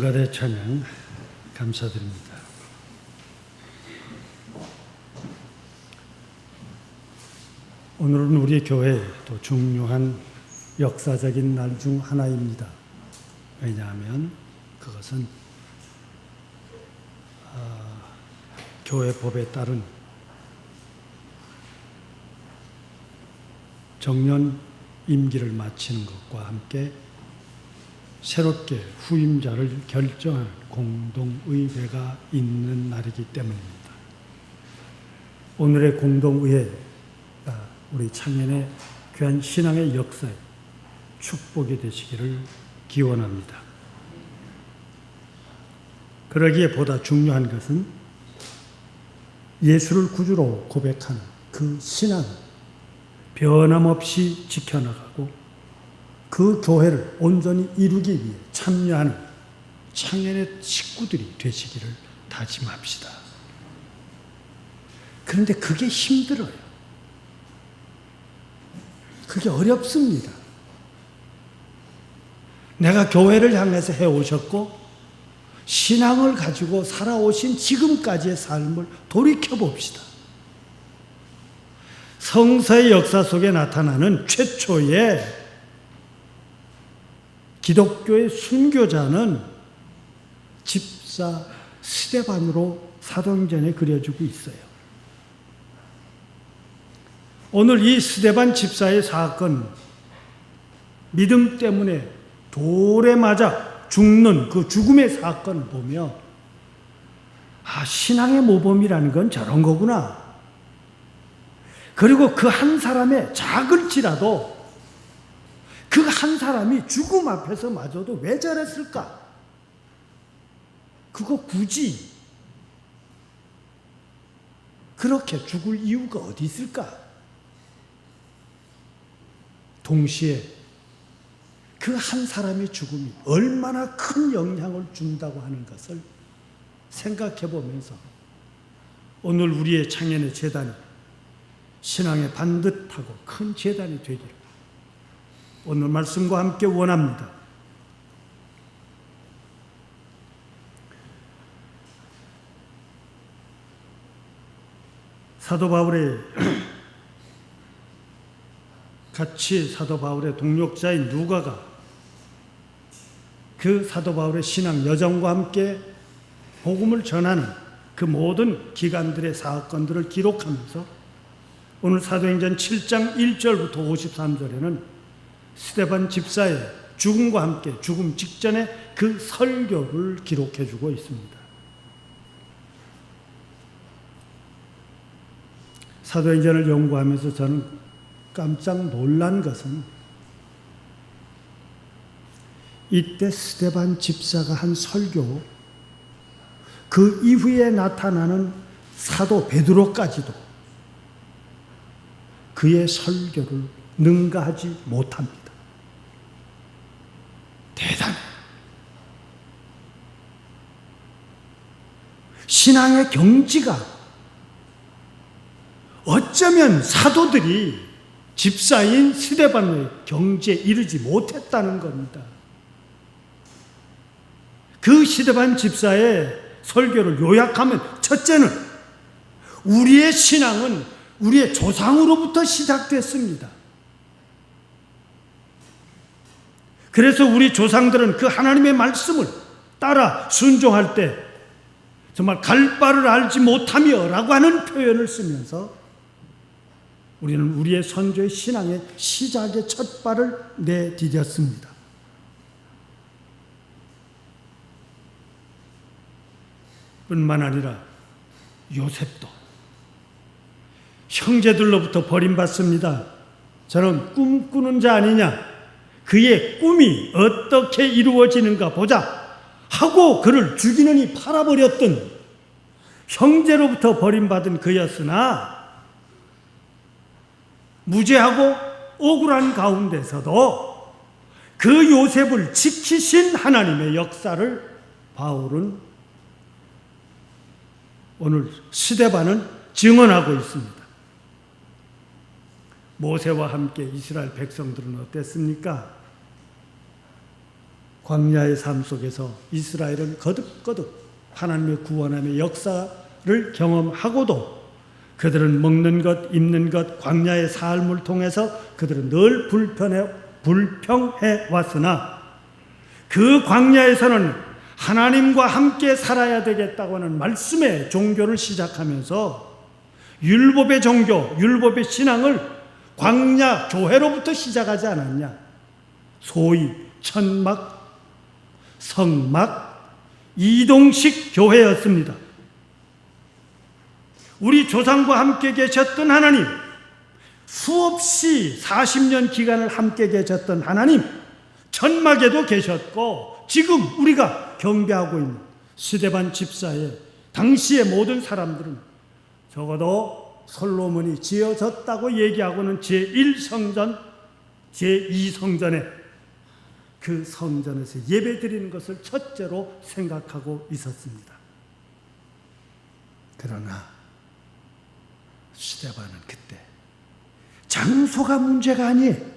성가대 찬양 감사드립니다. 오늘은 우리 교회의 또 중요한 역사적인 날 중 하나입니다. 왜냐하면 그것은 교회 법에 따른 정년 임기를 마치는 것과 함께 새롭게 후임자를 결정하는 공동의회가 있는 날이기 때문입니다. 오늘의 공동의회가 우리 창현의 귀한 신앙의 역사에 축복이 되시기를 기원합니다. 그러기에 보다 중요한 것은 예수를 구주로 고백하는 그 신앙을 변함없이 지켜나가고 그 교회를 온전히 이루기 위해 참여하는 창현의 식구들이 되시기를 다짐합시다. 그런데 그게 힘들어요. 그게 어렵습니다. 내가 교회를 향해서 해오셨고 신앙을 가지고 살아오신 지금까지의 삶을 돌이켜봅시다. 성서의 역사 속에 나타나는 최초의 기독교의 순교자는 집사 스데반으로 사도행전에 그려지고 있어요. 오늘 이 스데반 집사의 사건, 믿음 때문에 돌에 맞아 죽는 그 죽음의 사건을 보며 신앙의 모범이라는 건 저런 거구나. 그리고 그 한 사람의 작을지라도 그 한 사람이 죽음 앞에서 마저도 왜 저랬을까? 그거 굳이 그렇게 죽을 이유가 어디 있을까? 동시에 그 한 사람의 죽음이 얼마나 큰 영향을 준다고 하는 것을 생각해 보면서 오늘 우리의 창현의 제단이 신앙의 반듯하고 큰 제단이 되기를 오늘 말씀과 함께 원합니다. 사도 바울의 같이 사도 바울의 동역자인 누가가 그 사도 바울의 신앙 여정과 함께 복음을 전하는 그 모든 기간들의 사건들을 기록하면서 오늘 사도행전 7장 1절부터 53절에는 스데반 집사의 죽음과 함께 죽음 직전의 그 설교를 기록해 주고 있습니다. 사도행전을 연구하면서 저는 깜짝 놀란 것은 이때 스데반 집사가 한 설교, 그 이후에 나타나는 사도 베드로까지도 그의 설교를 능가하지 못합니다. 대단해. 신앙의 경지가 어쩌면 사도들이 집사인 스데반의 경지에 이르지 못했다는 겁니다. 그 스데반 집사의 설교를 요약하면 첫째는 우리의 신앙은 우리의 조상으로부터 시작됐습니다. 그래서 우리 조상들은 그 하나님의 말씀을 따라 순종할 때 정말 갈 바를 알지 못하며 라고 하는 표현을 쓰면서 우리는 우리의 선조의 신앙의 시작의 첫 발을 내디뎠습니다. 뿐만 아니라 요셉도 형제들로부터 버림받습니다. 저는 꿈꾸는 자 아니냐, 그의 꿈이 어떻게 이루어지는가 보자 하고 그를 죽이느니 팔아버렸던 형제로부터 버림받은 그였으나 무죄하고 억울한 가운데서도 그 요셉을 지키신 하나님의 역사를 바울은 오늘 스데반은 증언하고 있습니다. 모세와 함께 이스라엘 백성들은 어땠습니까? 광야의 삶 속에서 이스라엘은 거듭거듭 하나님의 구원함의 역사를 경험하고도 그들은 먹는 것, 입는 것, 광야의 삶을 통해서 그들은 늘 불평해 왔으나 그 광야에서는 하나님과 함께 살아야 되겠다고 하는 말씀의 종교를 시작하면서 율법의 종교, 율법의 신앙을 광야 교회로부터 시작하지 않았냐. 소위 천막, 성막, 이동식 교회였습니다. 우리 조상과 함께 계셨던 하나님, 수없이 40년 기간을 함께 계셨던 하나님, 천막에도 계셨고 지금 우리가 경배하고 있는 스데반 집사의 당시의 모든 사람들은 적어도 솔로몬이 지어졌다고 얘기하고는 제1성전, 제2성전에 그 성전에서 예배드리는 것을 첫째로 생각하고 있었습니다. 그러나 스데반은 그때 장소가 문제가 아니에요.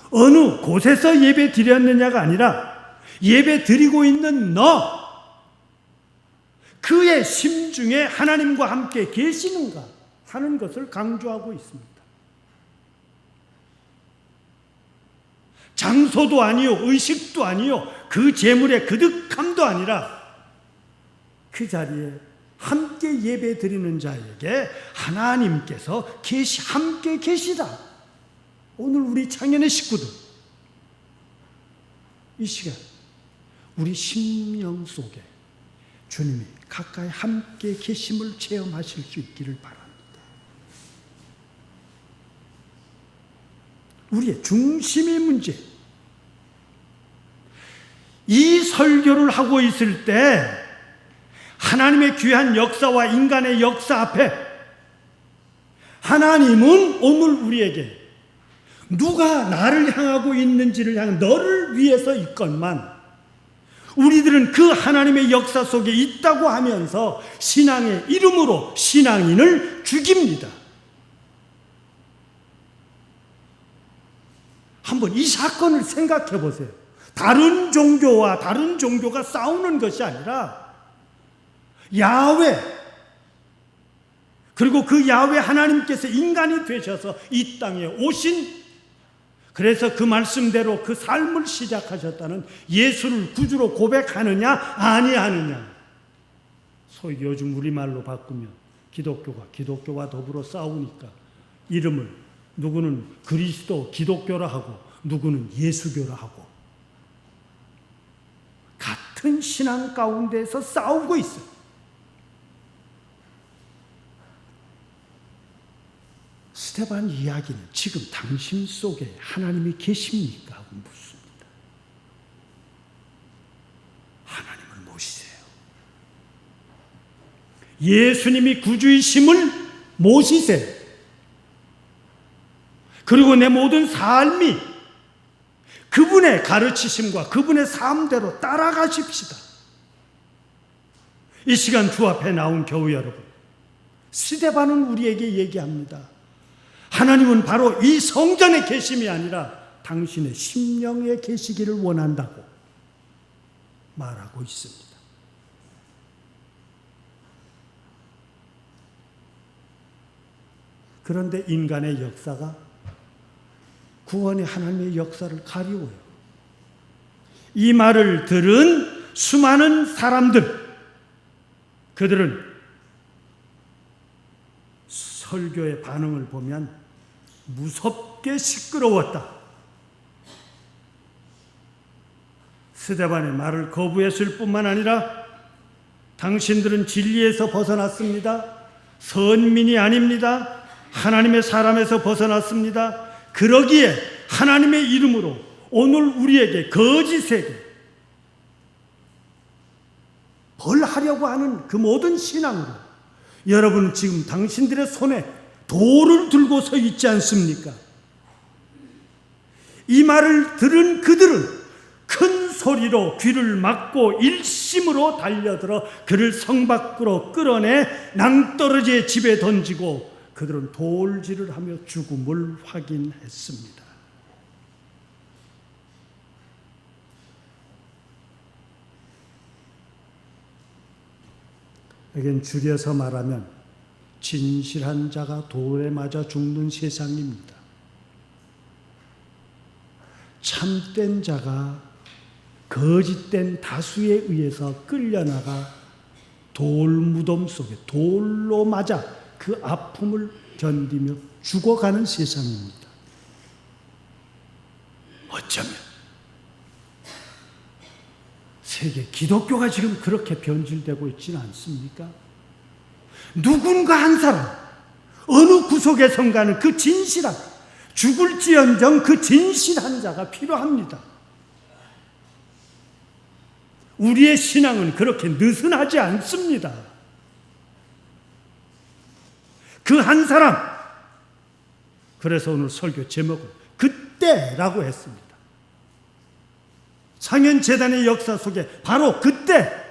어느 곳에서 예배 드렸느냐가 아니라 예배 드리고 있는 너, 그의 심중에 하나님과 함께 계시는가 하는 것을 강조하고 있습니다. 장소도 아니요, 의식도 아니요, 그 재물의 그득함도 아니라 그 자리에 함께 예배 드리는 자에게 하나님께서 함께 계시다. 오늘 우리 창현의 식구들, 이 시간 우리 심령 속에 주님이 가까이 함께 계심을 체험하실 수 있기를 바랍니다. 우리의 중심의 문제, 이 설교를 하고 있을 때 하나님의 귀한 역사와 인간의 역사 앞에 하나님은 오늘 우리에게 누가 나를 향하고 있는지를 향해 너를 위해서 있건만 우리들은 그 하나님의 역사 속에 있다고 하면서 신앙의 이름으로 신앙인을 죽입니다. 한번 이 사건을 생각해 보세요. 다른 종교와 다른 종교가 싸우는 것이 아니라 야훼, 그리고 그 야훼 하나님께서 인간이 되셔서 이 땅에 오신, 그래서 그 말씀대로 그 삶을 시작하셨다는 예수를 구주로 고백하느냐 아니하느냐. 소위 요즘 우리말로 바꾸면 기독교와 더불어 싸우니까 이름을 누구는 그리스도 기독교라 하고 누구는 예수교라 하고 같은 신앙 가운데서 싸우고 있어요. 스데반 이야기는 지금 당신 속에 하나님이 계십니까? 하고 묻습니다. 하나님을 모시세요. 예수님이 구주이심을 모시세요. 그리고 내 모든 삶이 그분의 가르치심과 그분의 삶대로 따라가십시다. 이 시간 주 앞에 나온 교우 여러분, 스데반은 우리에게 얘기합니다. 하나님은 바로 이 성전에 계심이 아니라 당신의 심령에 계시기를 원한다고 말하고 있습니다. 그런데 인간의 역사가 구원의 하나님의 역사를 가리워요. 이 말을 들은 수많은 사람들, 그들은 설교의 반응을 보면 무섭게 시끄러웠다. 스데반의 말을 거부했을 뿐만 아니라 당신들은 진리에서 벗어났습니다. 선민이 아닙니다. 하나님의 사람에서 벗어났습니다. 그러기에 하나님의 이름으로 오늘 우리에게 거짓에게 벌하려고 하는 그 모든 신앙으로 여러분 지금 당신들의 손에 돌을 들고 서 있지 않습니까? 이 말을 들은 그들은 큰 소리로 귀를 막고 일심으로 달려들어 그를 성 밖으로 끌어내 낭떠러지의 집에 던지고 그들은 돌질을 하며 죽음을 확인했습니다. 여긴 줄여서 말하면 진실한 자가 돌에 맞아 죽는 세상입니다. 참된 자가 거짓된 다수에 의해서 끌려나가 돌무덤 속에 돌로 맞아 그 아픔을 견디며 죽어가는 세상입니다. 어쩌면 세계 기독교가 지금 그렇게 변질되고 있지는 않습니까? 누군가 한 사람, 어느 구석에선가는 그 진실한, 죽을지언정 그 진실한 자가 필요합니다. 우리의 신앙은 그렇게 느슨하지 않습니다. 그 한 사람, 그래서 오늘 설교 제목은 그때라고 했습니다. 상현재단의 역사 속에 바로 그때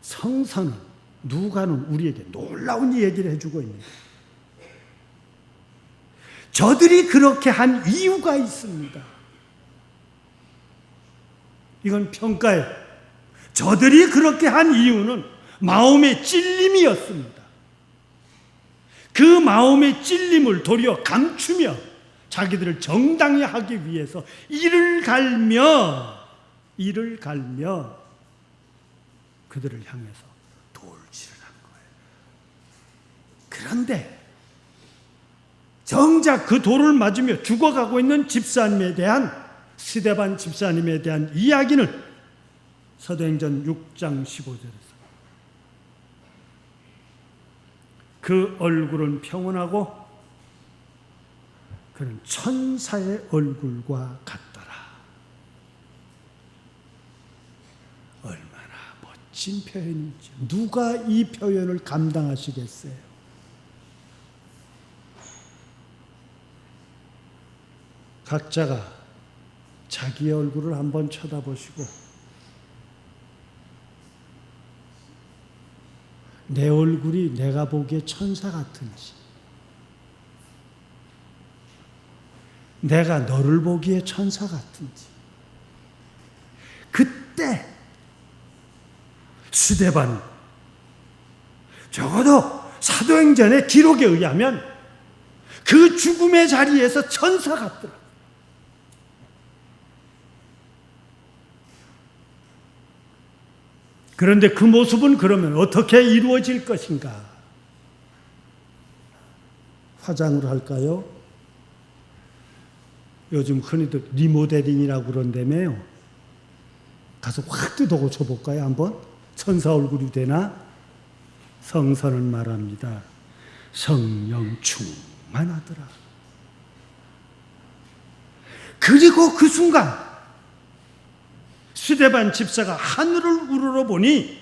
성서는 누가는 우리에게 놀라운 얘기를 해주고 있는데 저들이 그렇게 한 이유가 있습니다. 이건 평가예요. 저들이 그렇게 한 이유는 마음의 찔림이었습니다. 그 마음의 찔림을 도리어 감추며 자기들을 정당히 하기 위해서 이를 갈며 그들을 향해서 돌질을 한 거예요. 그런데 정작 그 돌을 맞으며 죽어가고 있는 집사님에 대한 스데반 집사님에 대한 이야기는 사도행전 6장 15절에서 그 얼굴은 평온하고 그는 천사의 얼굴과 같더라. 얼마나 멋진 표현이죠. 누가 이 표현을 감당하시겠어요? 각자가 자기의 얼굴을 한번 쳐다보시고 내 얼굴이 내가 보기에 천사 같은지 내가 너를 보기에 천사 같은지 그때 스데반 적어도 사도행전의 기록에 의하면 그 죽음의 자리에서 천사 같더라. 그런데 그 모습은 그러면 어떻게 이루어질 것인가? 화장을 할까요? 요즘 흔히들 리모델링이라고 그런다며요. 가서 확 뜯어고쳐 볼까요? 한번? 천사 얼굴이 되나? 성서는 말합니다. 성령 충만하더라. 그리고 그 순간 스데반 집사가 하늘을 우러러보니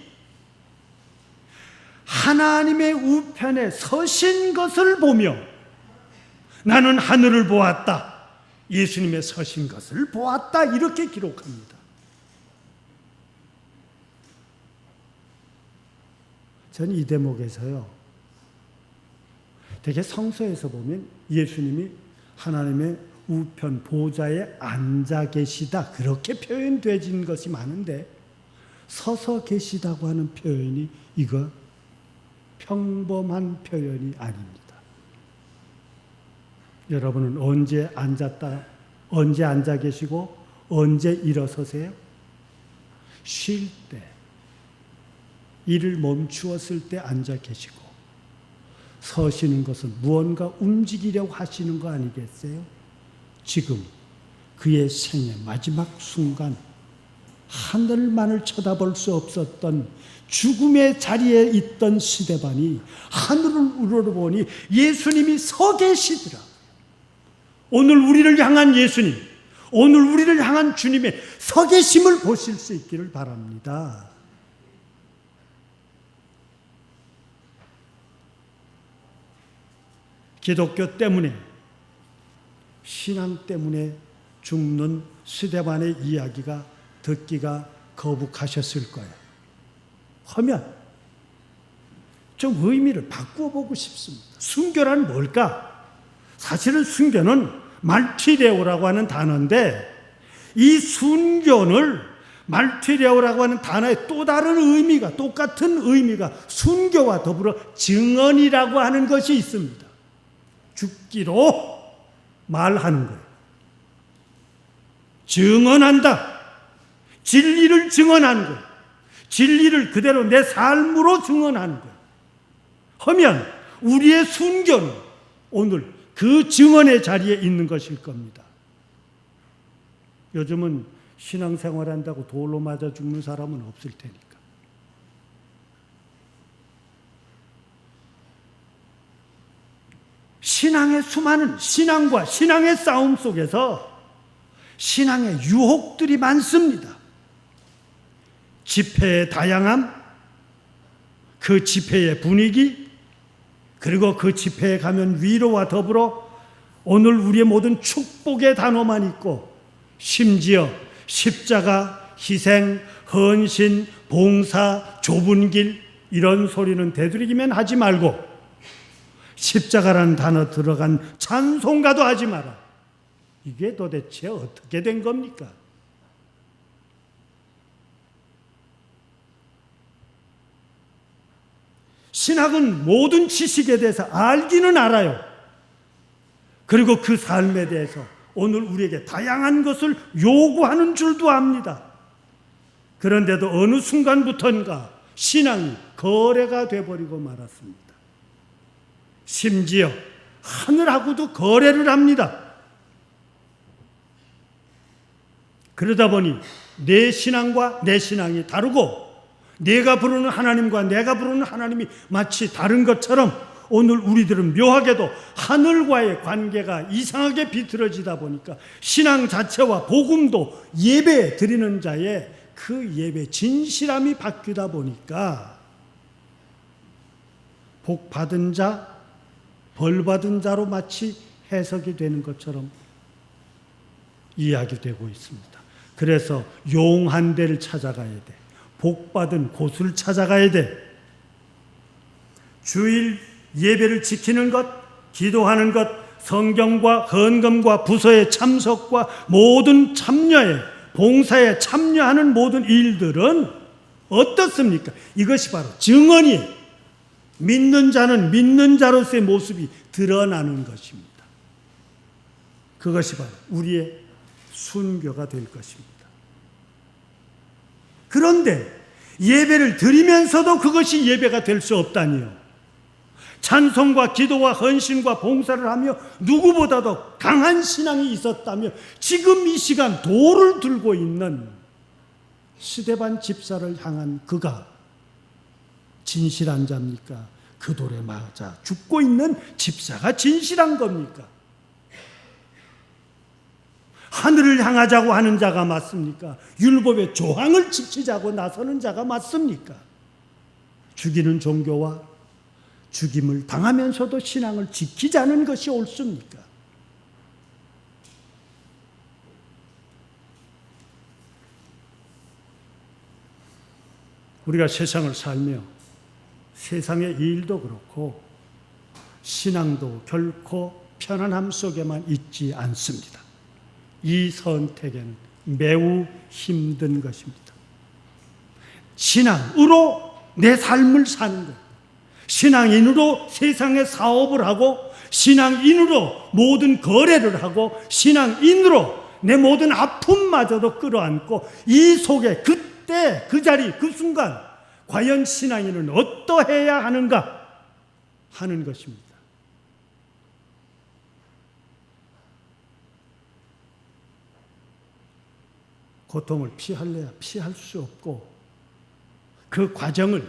하나님의 우편에 서신 것을 보며 나는 하늘을 보았다. 예수님의 서신 것을 보았다. 이렇게 기록합니다. 저는 이 대목에서요. 되게 성서에서 보면 예수님이 하나님의 우편 보좌에 앉아 계시다 그렇게 표현되진 것이 많은데 서서 계시다고 하는 표현이 이거 평범한 표현이 아닙니다. 여러분은 언제 앉아 계시고 언제 일어서세요? 쉴 때, 일을 멈추었을 때 앉아 계시고 서시는 것은 무언가 움직이려고 하시는 거 아니겠어요? 지금 그의 생의 마지막 순간 하늘만을 쳐다볼 수 없었던 죽음의 자리에 있던 스데반이 하늘을 우러러보니 예수님이 서 계시더라. 오늘 우리를 향한 예수님, 오늘 우리를 향한 주님의 서 계심을 보실 수 있기를 바랍니다. 기독교 때문에 신앙 때문에 죽는 스데반의 이야기가 듣기가 거북하셨을 거예요. 하면 좀 의미를 바꾸어 보고 싶습니다. 순교란 뭘까? 사실은 순교는 말티레오라고 하는 단어인데 이 순교를 말티레오라고 하는 단어의 또 다른 의미가, 똑같은 의미가 순교와 더불어 증언이라고 하는 것이 있습니다. 죽기로 말하는 거예요. 증언한다. 진리를 증언하는 거예요. 진리를 그대로 내 삶으로 증언하는 거예요. 하면 우리의 순교는 오늘 그 증언의 자리에 있는 것일 겁니다. 요즘은 신앙생활한다고 돌로 맞아 죽는 사람은 없을 테니까. 신앙의 수많은 신앙과 신앙의 싸움 속에서 신앙의 유혹들이 많습니다. 집회의 다양함, 그 집회의 분위기, 그리고 그 집회에 가면 위로와 더불어 오늘 우리의 모든 축복의 단어만 있고, 심지어 십자가, 희생, 헌신, 봉사, 좁은 길, 이런 소리는 되도록이면 하지 말고 십자가라는 단어 들어간 찬송가도 하지 마라. 이게 도대체 어떻게 된 겁니까? 신학은 모든 지식에 대해서 알기는 알아요. 그리고 그 삶에 대해서 오늘 우리에게 다양한 것을 요구하는 줄도 압니다. 그런데도 어느 순간부터인가 신앙이 거래가 돼버리고 말았습니다. 심지어 하늘하고도 거래를 합니다. 그러다 보니 내 신앙과 내 신앙이 다르고, 내가 부르는 하나님과 내가 부르는 하나님이 마치 다른 것처럼 오늘 우리들은 묘하게도 하늘과의 관계가 이상하게 비틀어지다 보니까 신앙 자체와 복음도 예배 드리는 자의 그 예배 진실함이 바뀌다 보니까 복 받은 자, 벌 받은 자로 마치 해석이 되는 것처럼 이야기되고 있습니다. 그래서 용한 데를 찾아가야 돼. 복 받은 곳을 찾아가야 돼. 주일 예배를 지키는 것, 기도하는 것, 성경과 헌금과 부서의 참석과 모든 참여에, 봉사에 참여하는 모든 일들은 어떻습니까? 이것이 바로 증언이에요. 믿는 자는 믿는 자로서의 모습이 드러나는 것입니다. 그것이 바로 우리의 순교가 될 것입니다. 그런데 예배를 드리면서도 그것이 예배가 될 수 없다니요. 찬송과 기도와 헌신과 봉사를 하며 누구보다도 강한 신앙이 있었다며 지금 이 시간 돌을 들고 있는 스데반 집사를 향한 그가 진실한 자입니까? 그 돌에 맞아 죽고 있는 집사가 진실한 겁니까? 하늘을 향하자고 하는 자가 맞습니까? 율법의 조항을 지키자고 나서는 자가 맞습니까? 죽이는 종교와 죽임을 당하면서도 신앙을 지키자는 것이 옳습니까? 우리가 세상을 살며 세상의 일도 그렇고 신앙도 결코 편안함 속에만 있지 않습니다. 이 선택에는 매우 힘든 것입니다. 신앙으로 내 삶을 사는 것, 신앙인으로 세상에 사업을 하고, 신앙인으로 모든 거래를 하고, 신앙인으로 내 모든 아픔마저도 끌어안고, 이 속에 그때 그 자리 그 순간 과연 신앙인은 어떠해야 하는가 하는 것입니다. 고통을 피할래야 피할 수 없고 그 과정을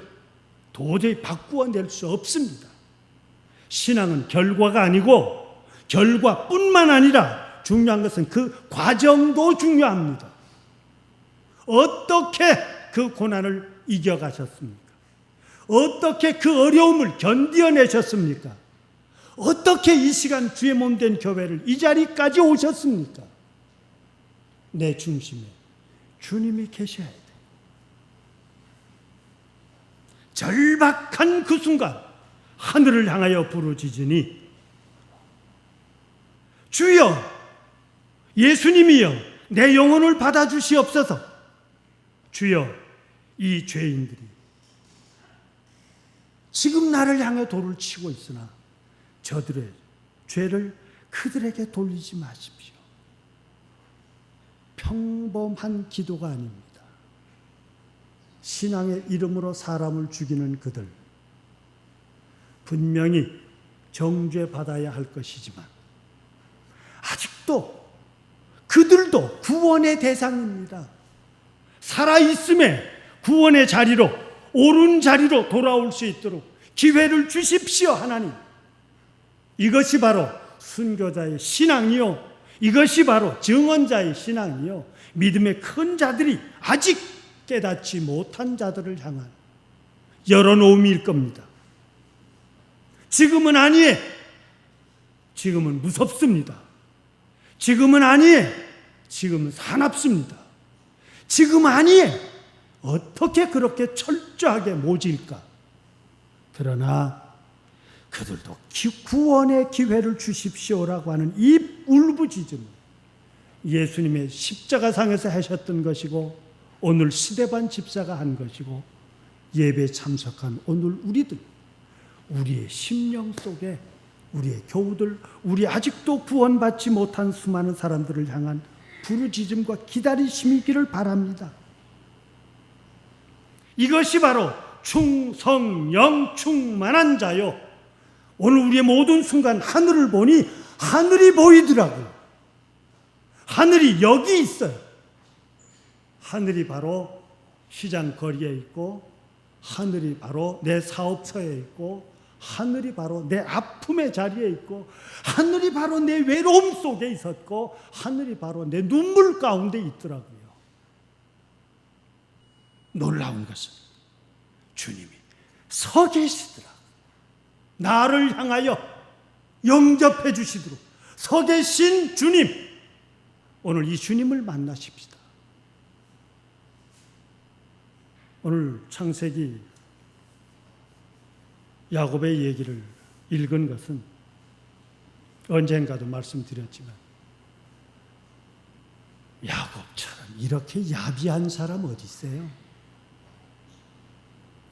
도저히 바꾸어낼 수 없습니다. 신앙은 결과가 아니고 결과뿐만 아니라 중요한 것은 그 과정도 중요합니다. 어떻게 그 고난을 이겨가셨습니까? 어떻게 그 어려움을 견뎌내셨습니까? 어떻게 이 시간 주의 몸 된 교회를 이 자리까지 오셨습니까? 내 중심에 주님이 계셔야 돼. 절박한 그 순간 하늘을 향하여 부르짖으니 주여, 예수님이여, 내 영혼을 받아주시옵소서. 주여, 이 죄인들이 지금 나를 향해 돌을 치고 있으나 저들의 죄를 그들에게 돌리지 마십시오. 평범한 기도가 아닙니다. 신앙의 이름으로 사람을 죽이는 그들, 분명히 정죄받아야 할 것이지만 아직도 그들도 구원의 대상입니다. 살아있음에 구원의 자리로, 옳은 자리로 돌아올 수 있도록 기회를 주십시오, 하나님. 이것이 바로 순교자의 신앙이요, 이것이 바로 증언자의 신앙이요, 믿음의 큰 자들이 아직 깨닫지 못한 자들을 향한 열어놓음일 겁니다. 지금은 아니에, 지금은 무섭습니다. 지금은 아니에, 지금은 사납습니다. 지금 아니에, 어떻게 그렇게 철저하게 모질까? 그러나 그들도 구원의 기회를 주십시오라고 하는 이 울부짖음은 예수님의 십자가상에서 하셨던 것이고, 오늘 스데반 집사가 한 것이고, 예배에 참석한 오늘 우리들, 우리의 심령 속에 우리의 교우들, 우리 아직도 구원받지 못한 수많은 사람들을 향한 부르짖음과 기다리심이기를 바랍니다. 이것이 바로 충성령 충만한 자요, 오늘 우리의 모든 순간 하늘을 보니 하늘이 보이더라고요. 하늘이 여기 있어요. 하늘이 바로 시장 거리에 있고, 하늘이 바로 내 사업처에 있고, 하늘이 바로 내 아픔의 자리에 있고, 하늘이 바로 내 외로움 속에 있었고, 하늘이 바로 내 눈물 가운데 있더라고요. 놀라운 것은 주님이 서 계시더라. 나를 향하여 영접해 주시도록 서 계신 주님, 오늘 이 주님을 만나십시다. 오늘 창세기 야곱의 얘기를 읽은 것은 언젠가도 말씀드렸지만, 야곱처럼 이렇게 야비한 사람 어디 있어요?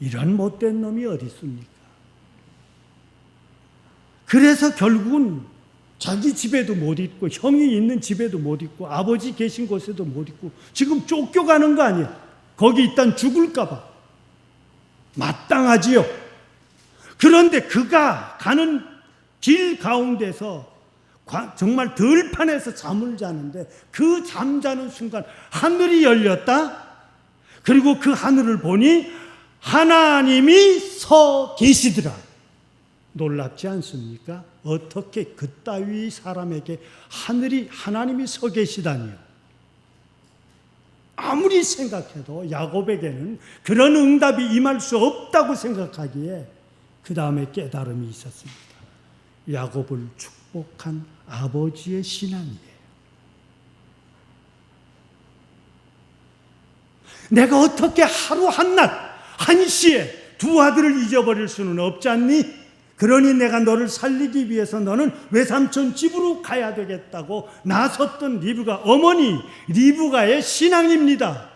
이런 못된 놈이 어디 있습니까? 그래서 결국은 자기 집에도 못 있고, 형이 있는 집에도 못 있고, 아버지 계신 곳에도 못 있고, 지금 쫓겨가는 거 아니에요? 거기 일단 죽을까 봐. 마땅하지요. 그런데 그가 가는 길 가운데서 정말 들판에서 잠을 자는데, 그 잠자는 순간 하늘이 열렸다. 그리고 그 하늘을 보니 하나님이 서 계시더라. 놀랍지 않습니까? 어떻게 그따위 사람에게 하나님이 서 계시다니요? 아무리 생각해도 야곱에게는 그런 응답이 임할 수 없다고 생각하기에 그 다음에 깨달음이 있었습니다. 야곱을 축복한 아버지의 신앙이에요. 내가 어떻게 하루 한낮 한시에 두 아들을 잊어버릴 수는 없지 않니? 그러니 내가 너를 살리기 위해서 너는 외삼촌 집으로 가야 되겠다고 나섰던 리브가, 어머니 리브가의 신앙입니다.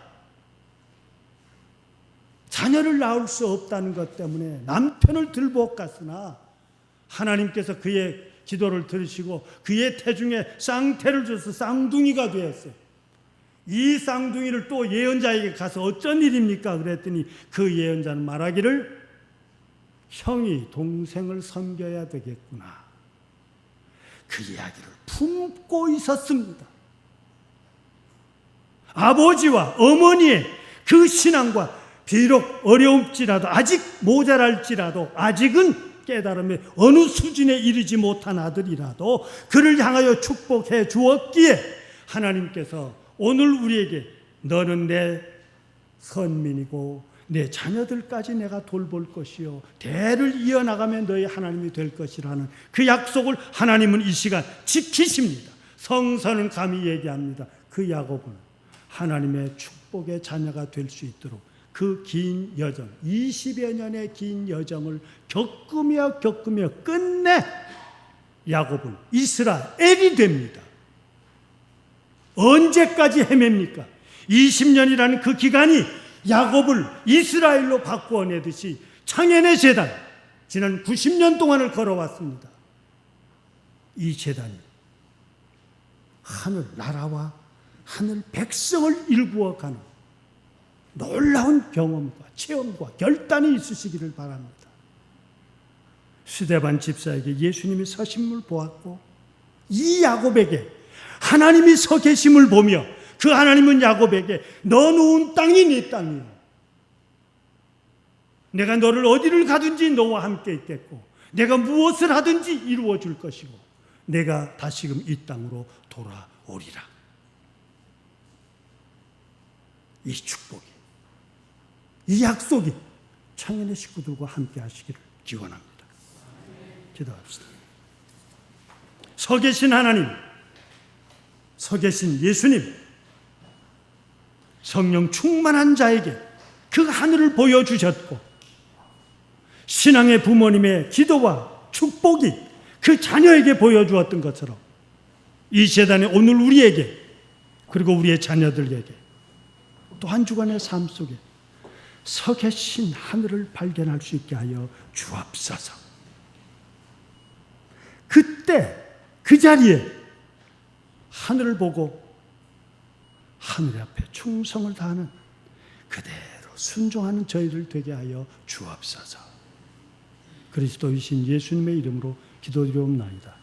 자녀를 낳을 수 없다는 것 때문에 남편을 들고 갔으나 하나님께서 그의 기도를 들으시고 그의 태중에 쌍태를 줘서 쌍둥이가 되었어요. 이 쌍둥이를 또 예언자에게 가서 어쩐 일입니까? 그랬더니 그 예언자는 말하기를, 형이 동생을 섬겨야 되겠구나. 그 이야기를 품고 있었습니다. 아버지와 어머니의 그 신앙과 비록 어려울지라도, 아직 모자랄지라도, 아직은 깨달음의 어느 수준에 이르지 못한 아들이라도 그를 향하여 축복해 주었기에 하나님께서 오늘 우리에게 너는 내 선민이고 내 자녀들까지 내가 돌볼 것이요 대를 이어나가면 너의 하나님이 될 것이라는 그 약속을 하나님은 이 시간 지키십니다. 성서는 감히 얘기합니다. 그 야곱은 하나님의 축복의 자녀가 될 수 있도록 그 긴 여정, 20여 년의 긴 여정을 겪으며 끝내 야곱은 이스라엘이 됩니다. 언제까지 헤맵니까? 20년이라는 그 기간이 야곱을 이스라엘로 바꾸어내듯이 창현의 제단, 지난 90년 동안을 걸어왔습니다. 이 제단이 하늘 나라와 하늘 백성을 일구어가는 놀라운 경험과 체험과 결단이 있으시기를 바랍니다. 스데반 집사에게 예수님이 서신물 보았고 이 야곱에게 하나님이 서 계심을 보며 그 하나님은 야곱에게 너 누운 땅이 네 땅이요 내가 너를 어디를 가든지 너와 함께 있겠고 내가 무엇을 하든지 이루어 줄 것이고 내가 다시금 이 땅으로 돌아오리라. 이 축복이, 이 약속이 창현의 식구들과 함께 하시기를 기원합니다. 기도합시다. 서 계신 하나님, 서 계신 예수님, 성령 충만한 자에게 그 하늘을 보여주셨고 신앙의 부모님의 기도와 축복이 그 자녀에게 보여주었던 것처럼 이 재단에 오늘 우리에게 그리고 우리의 자녀들에게 또 한 주간의 삶 속에 서 계신 하늘을 발견할 수 있게 하여 주옵소서. 그때 그 자리에 하늘을 보고 하늘 앞에 충성을 다하는 그대로 순종하는 저희들 되게 하여 주옵소서. 그리스도이신 예수님의 이름으로 기도드리옵나이다.